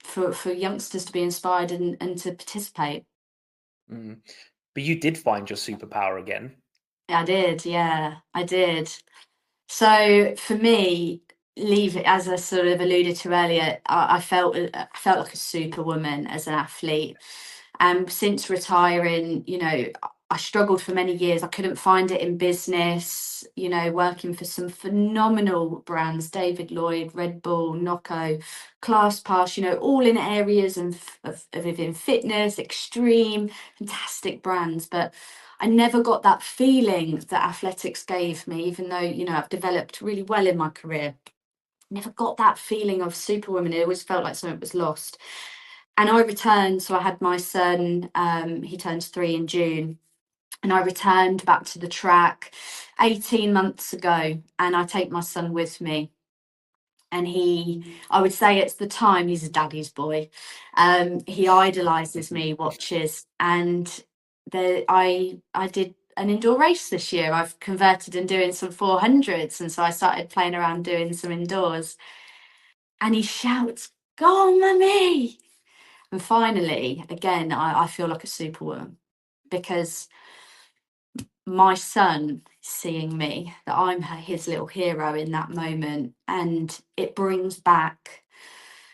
Speaker 2: for youngsters to be inspired and to participate.
Speaker 1: Mm. But you did find your superpower again.
Speaker 2: I did, yeah, I did. So for me, leave it, as I sort of alluded to earlier, I felt like a superwoman as an athlete. And since retiring, I struggled for many years. I couldn't find it in business, working for some phenomenal brands, David Lloyd, Red Bull, Nocco, ClassPass, all in areas of in fitness, extreme, fantastic brands. But I never got that feeling that athletics gave me, even though, I've developed really well in my career. Never got that feeling of superwoman. It always felt like something was lost. And I returned. So I had my son, he turns 3 in June. And I returned back to the track 18 months ago. And I take my son with me. And I would say at the time, he's a daddy's boy. He idolizes me, watches. And I did an indoor race this year. I've converted and doing some 400s. And so I started playing around doing some indoors. And he shouts, "Go on, mummy." And finally, again, I feel like a superwoman, because my son seeing me, that I'm his little hero in that moment, and it brings back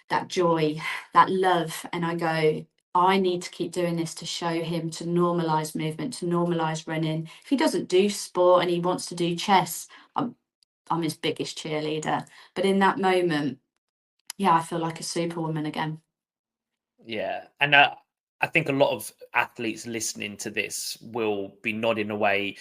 Speaker 2: that joy, that love. And I go, I need to keep doing this to show him, to normalize movement, to normalize running. If he doesn't do sport and he wants to do chess, I'm his biggest cheerleader. But in that moment, yeah, I feel like a superwoman again.
Speaker 1: Yeah. And I think a lot of athletes listening to this will be nodding away.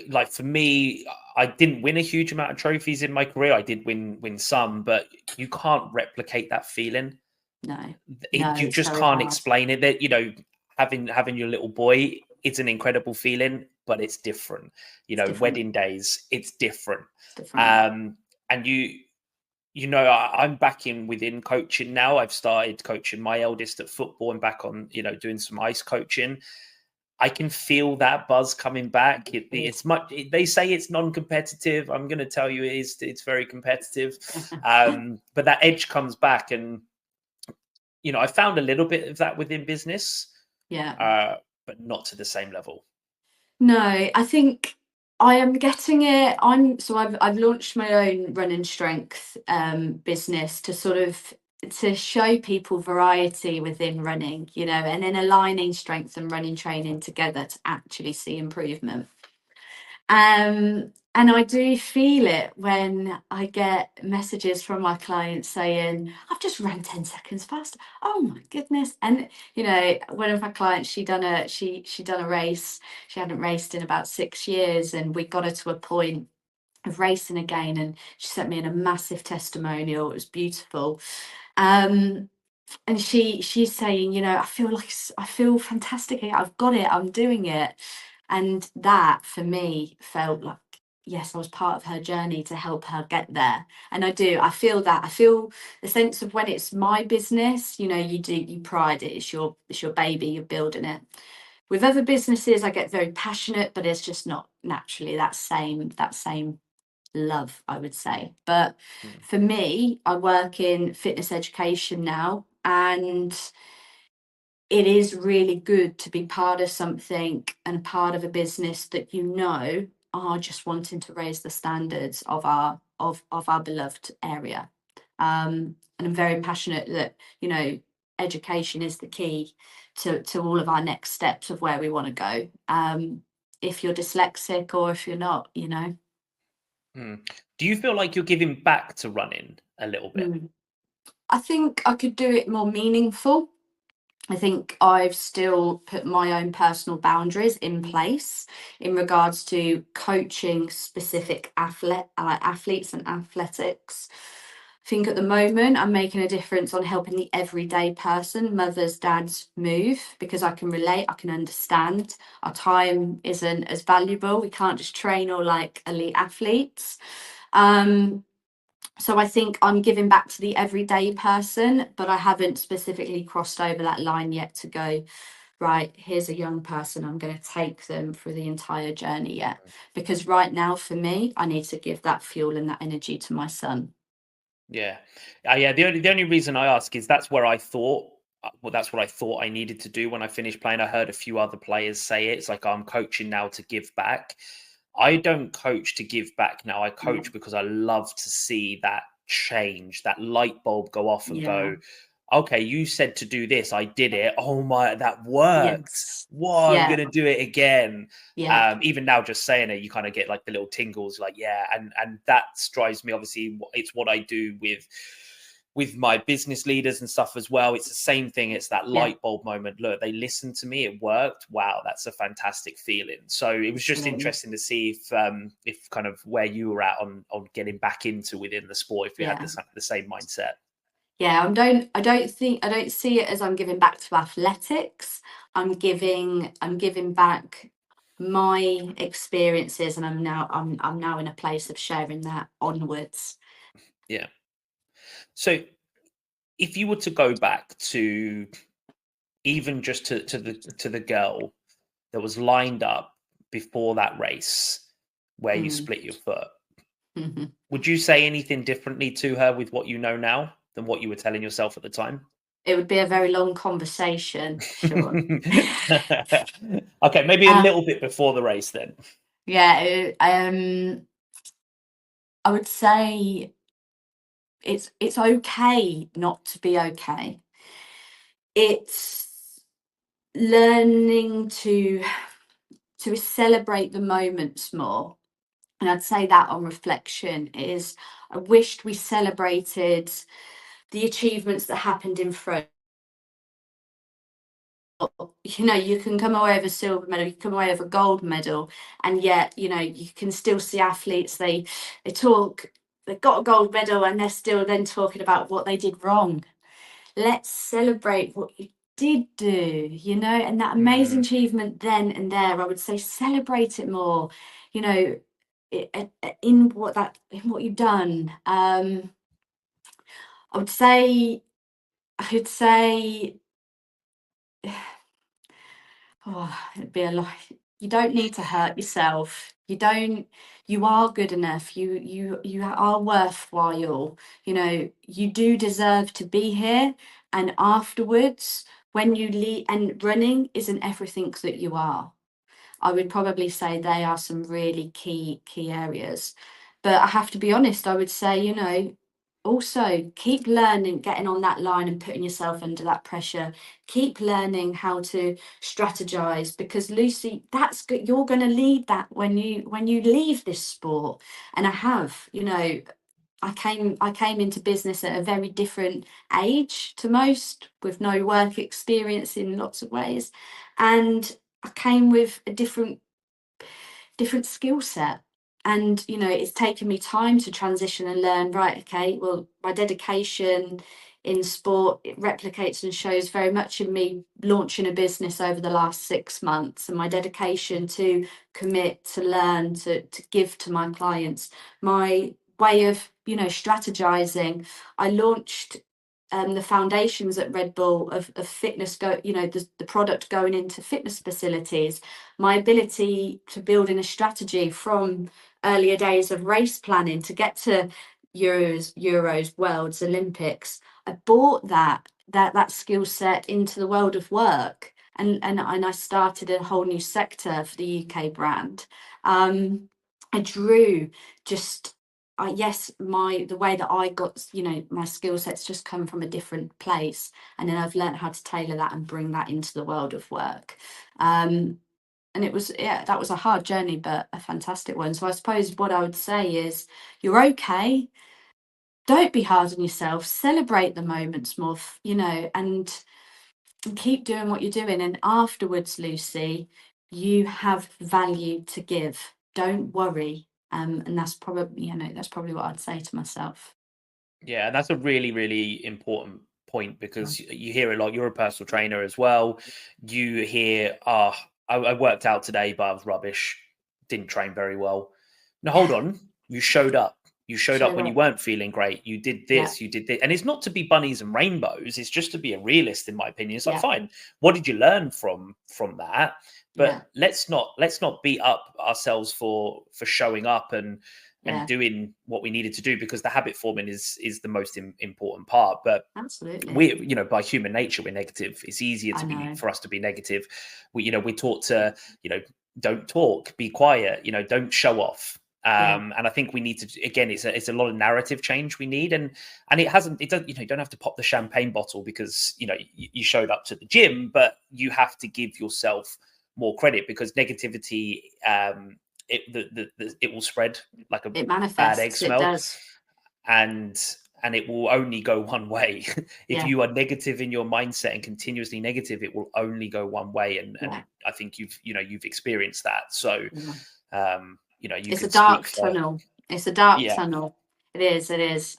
Speaker 1: Like, for me, I didn't win a huge amount of trophies in my career. I did win some, but you can't replicate that feeling.
Speaker 2: No,
Speaker 1: You
Speaker 2: it's
Speaker 1: just
Speaker 2: very
Speaker 1: can't
Speaker 2: hard.
Speaker 1: explain it. That having your little boy, it's an incredible feeling, but it's different.
Speaker 2: Different.
Speaker 1: Wedding days, it's different.
Speaker 2: Different.
Speaker 1: And I'm back within coaching now. I've started coaching my eldest at football and back on, doing some ice coaching. I can feel that buzz coming back. It's much. They say it's non-competitive. I'm going to tell you it's very competitive. But that edge comes back, and I found a little bit of that within business.
Speaker 2: Yeah.
Speaker 1: But not to the same level.
Speaker 2: No, I think I am getting it. I've launched my own running strength business to show people variety within running, and then aligning strength and running training together to actually see improvement. And I do feel it when I get messages from my clients saying, "I've just run 10 seconds faster. Oh my goodness." And one of my clients, she done a race. She hadn't raced in about 6 years, and we got her to a point of racing again, and she sent me in a massive testimonial. It was beautiful. And she's saying, I feel fantastic. I've got it. I'm doing it. And that for me felt like, yes, I was part of her journey to help her get there. And I feel that. I feel the sense of when it's my business, you pride it. It's your baby, you're building it. with other businesses, I get very passionate, but it's just not naturally that same love, I would say. But
Speaker 1: Mm.
Speaker 2: for me, I work in fitness education now, and it is really good to be part of something and part of a business that are just wanting to raise the standards of our beloved area. And I'm very passionate that education is the key to all of our next steps of where we want to go. If you're dyslexic or if you're not.
Speaker 1: Mm. Do you feel like you're giving back to running a little bit?
Speaker 2: Mm. I think I could do it more meaningful. I think I've still put my own personal boundaries in place in regards to coaching specific athletes and athletics. I think at the moment I'm making a difference on helping the everyday person, mothers, dads, move, because I can relate, I can understand. Our time isn't as valuable. We can't just train all like elite athletes. So I think I'm giving back to the everyday person, but I haven't specifically crossed over that line yet to go, right, here's a young person, I'm going to take them through the entire journey yet. Because right now, for me, I need to give that fuel and that energy to my son.
Speaker 1: Yeah, yeah. The only reason I ask is that's where I thought. Well, that's what I thought I needed to do when I finished playing. I heard a few other players say it. It's like I'm coaching now to give back. I don't coach to give back now. I
Speaker 2: Yeah.
Speaker 1: coach because I love to see that change, that light bulb go off and
Speaker 2: Yeah.
Speaker 1: go, okay, you said to do this. I did it. Oh my, that worked.
Speaker 2: Yes.
Speaker 1: Whoa, I'm
Speaker 2: Yeah.
Speaker 1: going to do it again.
Speaker 2: Yeah.
Speaker 1: Even now, just saying it, you kind of get like the little tingles, like, yeah. And that drives me. Obviously, it's what I do with my business leaders and stuff as well. It's the same thing. It's that
Speaker 2: Yeah.
Speaker 1: light bulb moment. Look, they listened to me. It worked. Wow, that's a fantastic feeling. So it was just
Speaker 2: Absolutely.
Speaker 1: interesting to see if kind of where you were at on getting back into within the sport, if you had
Speaker 2: Yeah.
Speaker 1: the same mindset.
Speaker 2: Yeah, I don't see it as I'm giving back to athletics. I'm giving back my experiences, and I'm now in a place of sharing that onwards.
Speaker 1: Yeah. So if you were to go back to even just to the girl that was lined up before that race where you
Speaker 2: Mm.
Speaker 1: split your foot,
Speaker 2: Mhm.
Speaker 1: would you say anything differently to her with what you know now than what you were telling yourself at the time?
Speaker 2: It would be a very long conversation, Shaun.
Speaker 1: Okay, maybe a
Speaker 2: Uh,
Speaker 1: little bit before the race then.
Speaker 2: yeah, I would say it's okay not to be okay. It's learning to celebrate the moments more. And I'd say that on reflection is I wished we celebrated the achievements that happened in front. You can come away with a silver medal, you can come away with a gold medal, and yet, you can still see athletes, they talk, they got a gold medal and they're still then talking about what they did wrong. Let's celebrate what you did do, and that amazing
Speaker 1: Mm,
Speaker 2: achievement then and there. I would say celebrate it more, you know, in what you've done. I would say, I would say, oh, it'd be a lot. You don't need to hurt yourself. You are good enough. You are worthwhile. You do deserve to be here. And afterwards, when you leave, and running isn't everything that you are. I would probably say they are some really key areas. But I have to be honest, I would say, also keep learning, getting on that line and putting yourself under that pressure. Keep learning how to strategize, because Lucy, that's good. You're going to lead that when you leave this sport. And I have, I came into business at a very different age to most, with no work experience in lots of ways, and I came with a different skill set. And it's taken me time to transition and learn, right, okay, well, my dedication in sport, it replicates and shows very much in me launching a business over the last 6 months, and my dedication to commit, to learn, to give to my clients, my way of strategizing. I launched the foundations at Red Bull of fitness, the product going into fitness facilities, my ability to build in a strategy from earlier days of race planning to get to Euros, Worlds, Olympics. I brought that skill set into the world of work, and I started a whole new sector for the UK brand. I drew just yes, the way that I got, my skill sets just come from a different place, and then I've learned how to tailor that and bring that into the world of work. And it was, that was a hard journey, but a fantastic one. So I suppose what I would say is, you're okay. Don't be hard on yourself. Celebrate the moments more, and keep doing what you're doing. And afterwards, Lucy, you have value to give. Don't worry. And that's probably, what I'd say to myself.
Speaker 1: Yeah, and that's a really, really important point, because you hear a lot. You're a personal trainer as well. You hear, I worked out today, but I was rubbish. Didn't train very well. Now, hold on. You showed up. You showed up when you weren't feeling great. You did this, you did this. And it's not to be bunnies and rainbows. It's just to be a realist, in my opinion. It's like, fine. What did you learn from that? But let's not beat up ourselves for showing up and doing what we needed to do, because the habit forming is the most important part. But
Speaker 2: absolutely,
Speaker 1: we, by human nature, we're negative. It's easier for us to be negative. We're taught to, don't talk, be quiet, don't show off. And I think we need to, again, it's a lot of narrative change we need, and it doesn't, you don't have to pop the champagne bottle because you showed up to the gym, but you have to give yourself more credit, because negativity, it will spread like a bad egg smell.
Speaker 2: It does.
Speaker 1: And it will only go one way. If you are negative in your mindset and continuously negative, it will only go one way. And I think you've experienced that. So
Speaker 2: it's a dark tunnel. It's a dark tunnel. It is.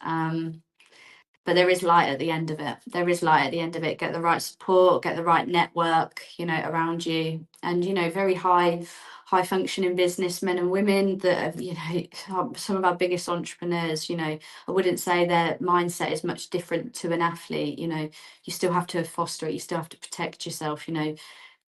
Speaker 2: But there is light at the end of it. Get the right support, get the right network, around you, and very high functioning businessmen and women that have, some of our biggest entrepreneurs. I wouldn't say their mindset is much different to an athlete. You still have to foster it. You still have to protect yourself.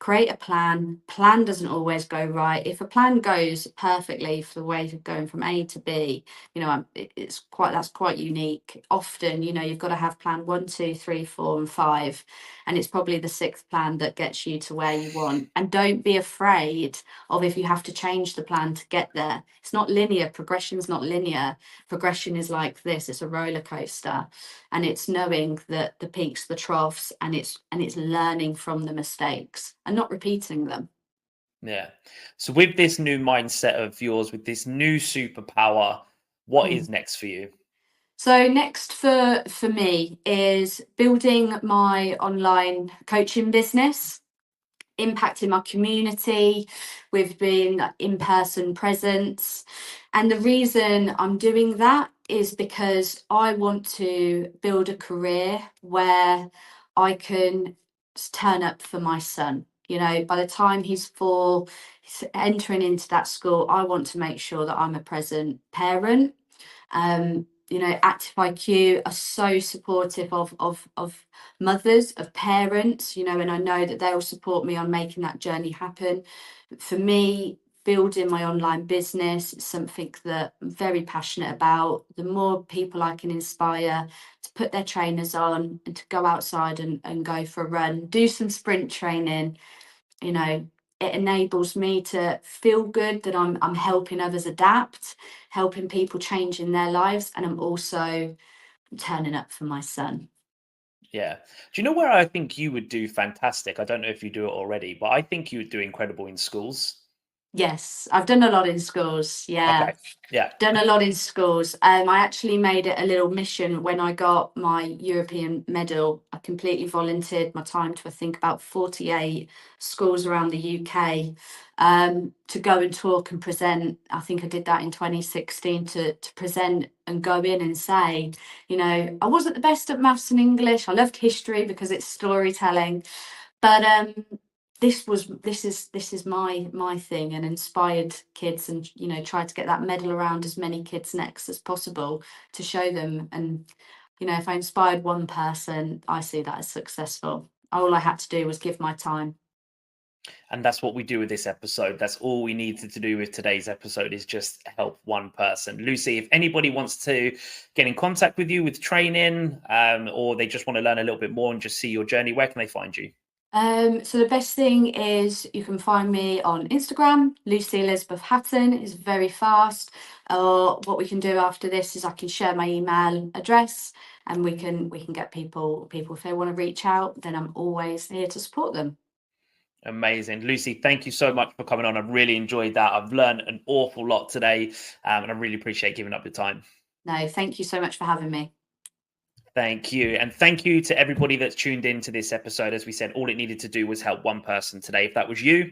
Speaker 2: Create a plan. Plan doesn't always go right. If a plan goes perfectly for the way of going from A to B, that's quite unique. Often, you've got to have plan 1, 2, 3, 4, and 5, and it's probably the 6th plan that gets you to where you want. And don't be afraid of if you have to change the plan to get there. It's not linear. Progression's not linear. Progression is like this. It's a roller coaster, and it's knowing that the peaks, the troughs, and it's learning from the mistakes and not repeating them.
Speaker 1: Yeah. So with this new mindset of yours, with this new superpower, what is next for you?
Speaker 2: So next for me is building my online coaching business, impacting my community with being in-person presence. And the reason I'm doing that is because I want to build a career where I can turn up for my son. By the time he's 4, he's entering into that school, I want to make sure that I'm a present parent. Active IQ are so supportive of mothers, of parents, and I know that they'll support me on making that journey happen. For me, building my online business is something that I'm very passionate about. The more people I can inspire to put their trainers on and to go outside and go for a run, do some sprint training, it enables me to feel good that I'm helping others adapt, helping people change in their lives, and I'm also turning up for my son.
Speaker 1: Yeah. Do you know where I think you would do fantastic? I don't know if you do it already, but I think you would do incredible in schools.
Speaker 2: Yes, I've done a lot in schools. Yeah.
Speaker 1: Okay. Yeah.
Speaker 2: Done a lot in schools. I actually made it a little mission when I got my European medal. I completely volunteered my time to, I think, about 48 schools around the UK to go and talk and present. I think I did that in 2016 to present and go in and say, I wasn't the best at maths and English. I loved history because it's storytelling, but this is my thing, and inspired kids, and tried to get that medal around as many kids' necks as possible to show them. And you know, if I inspired one person, I see that as successful. All I had to do was give my time.
Speaker 1: And that's what we do with this episode. That's all we needed to do with today's episode, is just help one person. Lucy, if anybody wants to get in contact with you with training, or they just want to learn a little bit more and just see your journey, where can they find you?
Speaker 2: So the best thing is you can find me on Instagram. Lucy Elizabeth Hatton is very fast. Or what we can do after this is I can share my email address, and we can get people if they want to reach out, then I'm always here to support them.
Speaker 1: Amazing. Lucy, thank you so much for coming on. I've really enjoyed that. I've learned an awful lot today, and I really appreciate giving up your time.
Speaker 2: No, thank you so much for having me.
Speaker 1: Thank you. And thank you to everybody that's tuned in to this episode. As we said, all it needed to do was help one person today. If that was you,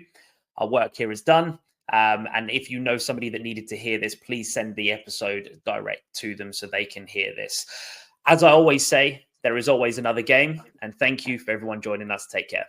Speaker 1: our work here is done. And if you know somebody that needed to hear this, please send the episode direct to them so they can hear this. As I always say, there is always another game. And thank you for everyone joining us. Take care.